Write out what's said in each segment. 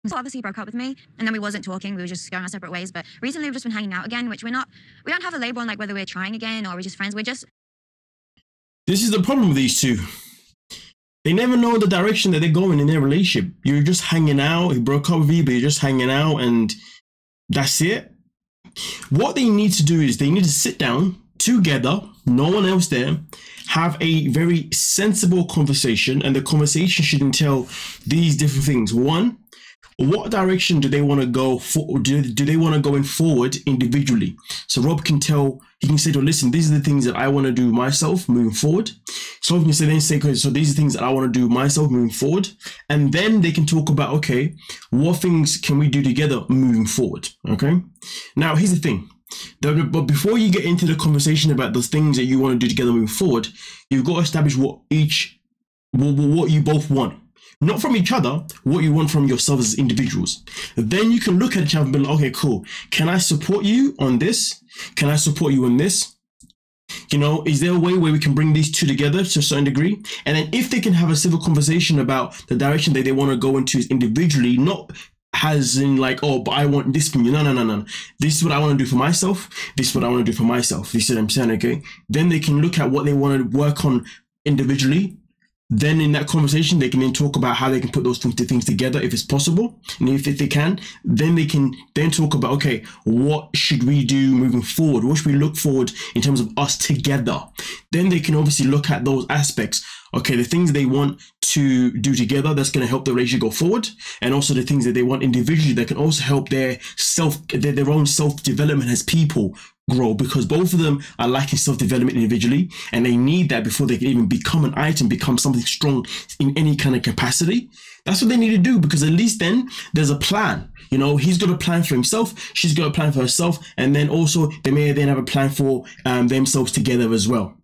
So obviously he broke up with me, and then we wasn't talking. We were just going our separate ways. But recently we've just been hanging out again, which we don't have a label on like whether we're trying again or we're just friends. This is the problem with these two. They never know the direction that they're going in their relationship. You're just hanging out. He broke up with you, but you're just hanging out, and that's it. What they need to do is they need to sit down together, no one else there, have a very sensible conversation, and the conversation should entail these different things. One, what direction do they want to go for? Do they want to go in forward individually? So Rob can tell, he can say to her, listen, these are the things that I want to do myself moving forward. So he can say, so these are things that I want to do myself moving forward. And then they can talk about, okay, what things can we do together moving forward? Okay. Now, here's the thing. But before you get into the conversation about those things that you want to do together moving forward, you've got to establish what you both want. Not from each other, what you want from yourselves as individuals. Then you can look at each other and be like, okay, cool. Can I support you on this? Can I support you on this? You know, is there a way where we can bring these two together to a certain degree? And then if they can have a civil conversation about the direction that they want to go into individually, not as in like, oh, but I want this from you. No. This is what I want to do for myself. This is what I want to do for myself. You see what I'm saying? Okay. Then they can look at what they want to work on individually. Then in that conversation, they can then talk about how they can put those things together if it's possible. And if they can, then they can then talk about, okay, what should we do moving forward? What should we look forward in terms of us together? Then they can obviously look at those aspects. Okay, the things they want to do together, that's going to help the relationship go forward. And also the things that they want individually, that can also help their own self-development as people grow, because both of them are lacking self-development individually, and they need that before they can even become an item, become something strong in any kind of capacity. That's what they need to do, because at least then there's a plan. You know, he's got a plan for himself, she's got a plan for herself, and then also they may then have a plan for themselves together as well.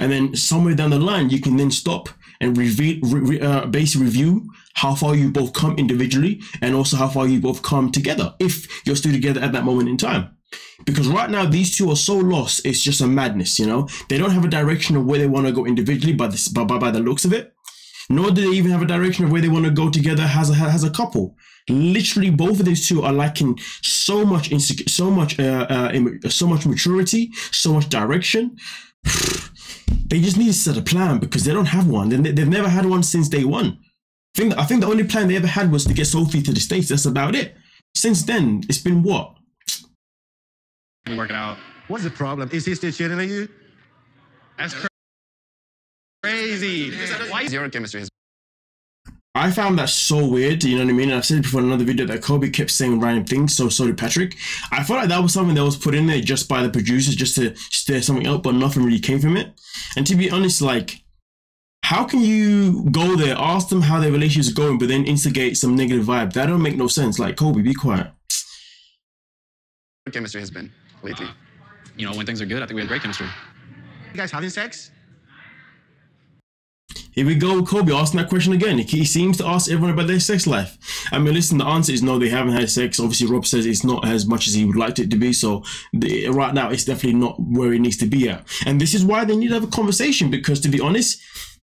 And then somewhere down the line, you can then stop and basically review how far you both come individually, and also how far you both come together if you're still together at that moment in time. Because right now these two are so lost, it's just a madness. You know, they don't have a direction of where they want to go individually by the looks of it, nor do they even have a direction of where they want to go together as a couple. Literally, both of these two are lacking so much maturity, so much direction. They just need to set a plan, because they don't have one. They've never had one since day one. I think the only plan they ever had was to get Sophie to the States. That's about it. Since then, it's been what? Work it out. What's the problem? Is he still cheating on you? That's crazy. Why is your chemistry? I found that so weird, you know what I mean? And I've said before in another video that Kobe kept saying random things, so did Patrick. I felt like that was something that was put in there just by the producers, just to stir something up, but nothing really came from it. And to be honest, like, how can you go there, ask them how their relationship is going, but then instigate some negative vibe? That don't make no sense. Like, Kobe, be quiet. What chemistry has been lately? You know, when things are good, I think we have great chemistry. You guys having sex? Here we go, Kobe asking that question again. He seems to ask everyone about their sex life. I mean, listen, the answer is no, they haven't had sex. Obviously, Rob says it's not as much as he would like it to be. So right now, it's definitely not where it needs to be at. And this is why they need to have a conversation, because to be honest,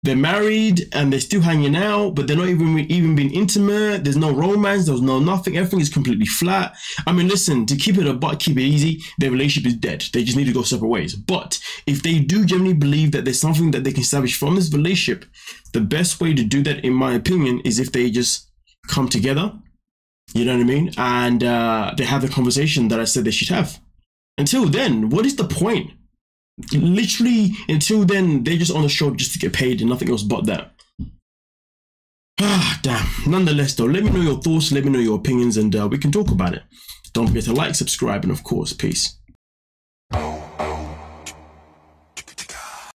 they're married and they're still hanging out, but they're not even being intimate. There's no romance. There's no nothing. Everything is completely flat. I mean, listen, to keep it easy, their relationship is dead. They just need to go separate ways. But if they do genuinely believe that there's something that they can establish from this relationship, the best way to do that, in my opinion, is if they just come together. You know what I mean? And they have the conversation that I said they should have. Until then, what is the point? Literally, until then, they're just on the show just to get paid and nothing else but that. Ah, damn. Nonetheless, though, let me know your thoughts, let me know your opinions, and we can talk about it. Don't forget to like, subscribe, and of course, peace.